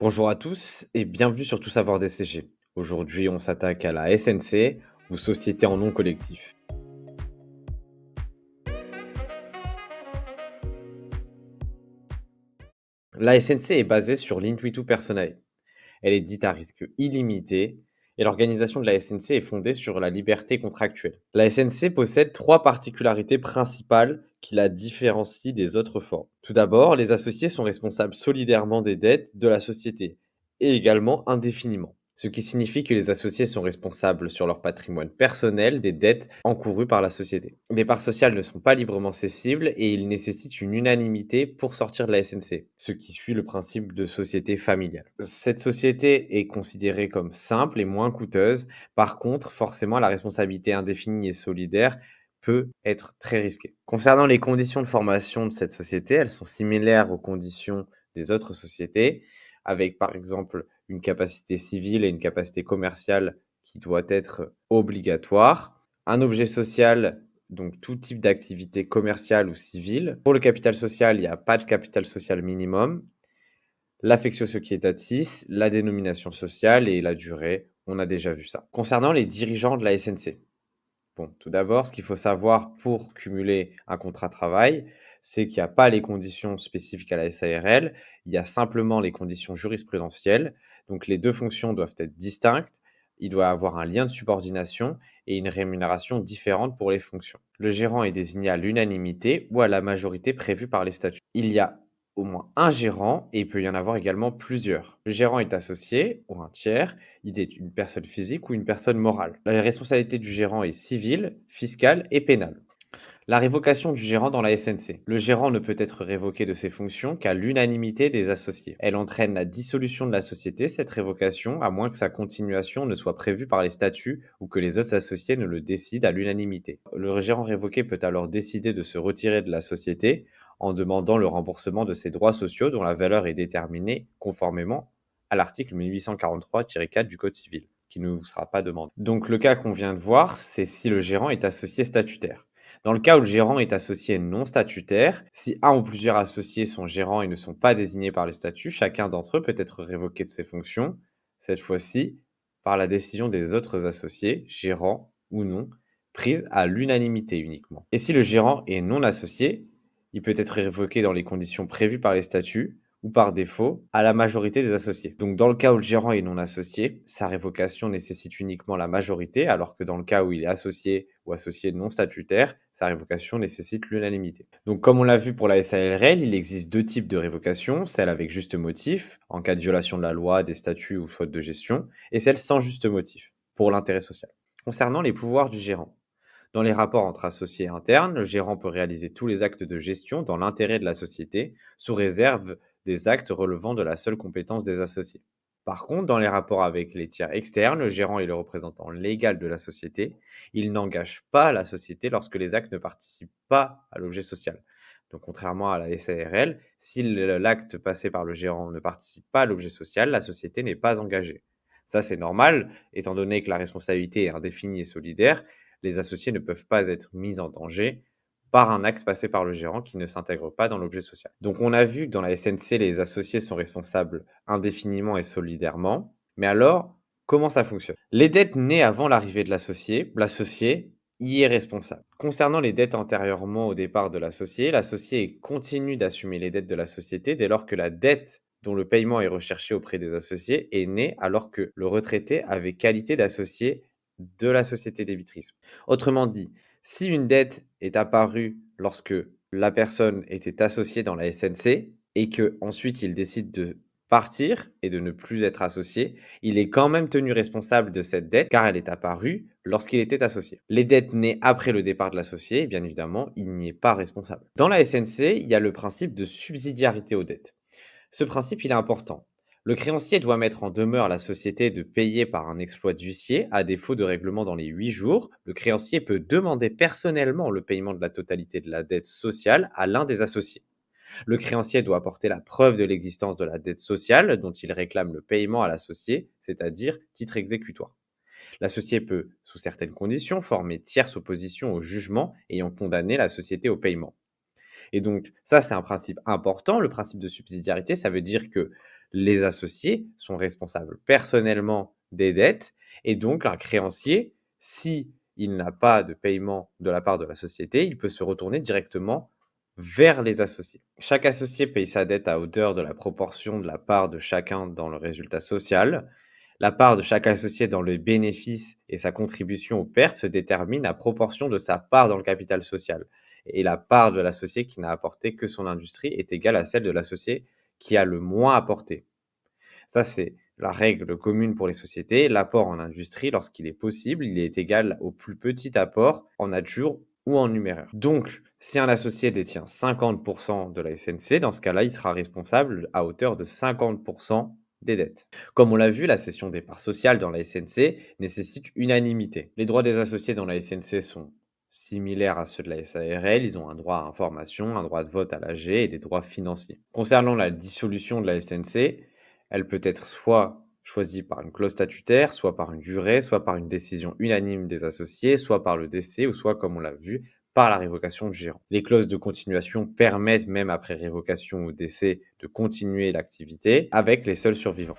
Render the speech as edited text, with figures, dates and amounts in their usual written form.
Bonjour à tous et bienvenue sur Tout savoir DCG. Aujourd'hui, on s'attaque à la SNC ou Société en nom collectif. La SNC est basée sur l'Intuitu Personae. Elle est dite à risque illimité et l'organisation de la SNC est fondée sur la liberté contractuelle. La SNC possède trois particularités principales qui la différencient des autres formes. Tout d'abord, les associés sont responsables solidairement des dettes de la société et également indéfiniment. Ce qui signifie que les associés sont responsables sur leur patrimoine personnel des dettes encourues par la société. Les parts sociales ne sont pas librement cessibles et il nécessite une unanimité pour sortir de la SNC, ce qui suit le principe de société familiale. Cette société est considérée comme simple et moins coûteuse. Par contre, forcément, la responsabilité indéfinie et solidaire peut être très risquée. Concernant les conditions de formation de cette société, elles sont similaires aux conditions des autres sociétés, avec par exemple une capacité civile et une capacité commerciale qui doit être obligatoire. Un objet social, donc tout type d'activité commerciale ou civile. Pour le capital social, il n'y a pas de capital social minimum. L'affectio societatis, la dénomination sociale et la durée, on a déjà vu ça. Concernant les dirigeants de la SNC, bon, tout d'abord, ce qu'il faut savoir pour cumuler un contrat de travail, c'est qu'il n'y a pas les conditions spécifiques à la SARL, il y a simplement les conditions jurisprudentielles. Donc les deux fonctions doivent être distinctes, il doit avoir un lien de subordination et une rémunération différente pour les fonctions. Le gérant est désigné à l'unanimité ou à la majorité prévue par les statuts. Il y a au moins un gérant et il peut y en avoir également plusieurs. Le gérant est associé ou un tiers, il est une personne physique ou une personne morale. La responsabilité du gérant est civile, fiscale et pénale. La révocation du gérant dans la SNC. Le gérant ne peut être révoqué de ses fonctions qu'à l'unanimité des associés. Elle entraîne la dissolution de la société, cette révocation, à moins que sa continuation ne soit prévue par les statuts ou que les autres associés ne le décident à l'unanimité. Le gérant révoqué peut alors décider de se retirer de la société en demandant le remboursement de ses droits sociaux dont la valeur est déterminée conformément à l'article 1843-4 du Code civil, qui ne vous sera pas demandé. Donc le cas qu'on vient de voir, c'est si le gérant est associé statutaire. Dans le cas où le gérant est associé non statutaire, si un ou plusieurs associés sont gérants et ne sont pas désignés par le statut, chacun d'entre eux peut être révoqué de ses fonctions, cette fois-ci par la décision des autres associés, gérants ou non, prise à l'unanimité uniquement. Et si le gérant est non associé, il peut être révoqué dans les conditions prévues par les statuts ou par défaut à la majorité des associés. Donc dans le cas où le gérant est non associé, sa révocation nécessite uniquement la majorité, alors que dans le cas où il est associé ou associé non statutaire, sa révocation nécessite l'unanimité. Donc comme on l'a vu pour la SARL, il existe deux types de révocation, celle avec juste motif, en cas de violation de la loi, des statuts ou faute de gestion, et celle sans juste motif, pour l'intérêt social. Concernant les pouvoirs du gérant, dans les rapports entre associés internes, le gérant peut réaliser tous les actes de gestion dans l'intérêt de la société, sous réserve des actes relevant de la seule compétence des associés. Par contre, dans les rapports avec les tiers externes, le gérant est le représentant légal de la société. Il n'engage pas la société lorsque les actes ne participent pas à l'objet social. Donc, contrairement à la SARL, si l'acte passé par le gérant ne participe pas à l'objet social, la société n'est pas engagée. Ça, c'est normal, étant donné que la responsabilité est indéfinie et solidaire, les associés ne peuvent pas être mis en danger par un acte passé par le gérant qui ne s'intègre pas dans l'objet social. Donc on a vu que dans la SNC, les associés sont responsables indéfiniment et solidairement. Mais alors, comment ça fonctionne? Les dettes nées avant l'arrivée de l'associé y est responsable. Concernant les dettes antérieurement au départ de l'associé continue d'assumer les dettes de la société dès lors que la dette dont le paiement est recherché auprès des associés est née alors que le retraité avait qualité d'associé de la société d'évitrice. Autrement dit, si une dette est apparue lorsque la personne était associée dans la SNC et qu'ensuite il décide de partir et de ne plus être associé, il est quand même tenu responsable de cette dette car elle est apparue lorsqu'il était associé. Les dettes nées après le départ de l'associé, bien évidemment, il n'y est pas responsable. Dans la SNC, il y a le principe de subsidiarité aux dettes. Ce principe, il est important. Le créancier doit mettre en demeure la société de payer par un exploit d'huissier. À défaut de règlement dans les 8 jours, le créancier peut demander personnellement le paiement de la totalité de la dette sociale à l'un des associés. Le créancier doit apporter la preuve de l'existence de la dette sociale dont il réclame le paiement à l'associé, c'est-à-dire titre exécutoire. L'associé peut, sous certaines conditions, former tierce opposition au jugement ayant condamné la société au paiement. Et donc, ça, c'est un principe important. Le principe de subsidiarité, ça veut dire que Les associés sont responsables personnellement des dettes et donc un créancier, si il n'a pas de paiement de la part de la société, il peut se retourner directement vers les associés. Chaque associé paye sa dette à hauteur de la proportion de la part de chacun dans le résultat social. La part de chaque associé dans le bénéfice et sa contribution aux pertes se détermine à proportion de sa part dans le capital social. Et la part de l'associé qui n'a apporté que son industrie est égale à celle de l'associé qui a le moins apporté. Ça, c'est la règle commune pour les sociétés. L'apport en industrie, lorsqu'il est possible, il est égal au plus petit apport en nature ou en numéraire. Donc, si un associé détient 50% de la SNC, dans ce cas-là, il sera responsable à hauteur de 50% des dettes. Comme on l'a vu, la cession des parts sociales dans la SNC nécessite unanimité. Les droits des associés dans la SNC sont similaires à ceux de la SARL, ils ont un droit à information, un droit de vote à l'AG et des droits financiers. Concernant la dissolution de la SNC, elle peut être soit choisie par une clause statutaire, soit par une jurée, soit par une décision unanime des associés, soit par le décès ou soit, comme on l'a vu, par la révocation du gérant. Les clauses de continuation permettent, même après révocation ou décès, de continuer l'activité avec les seuls survivants.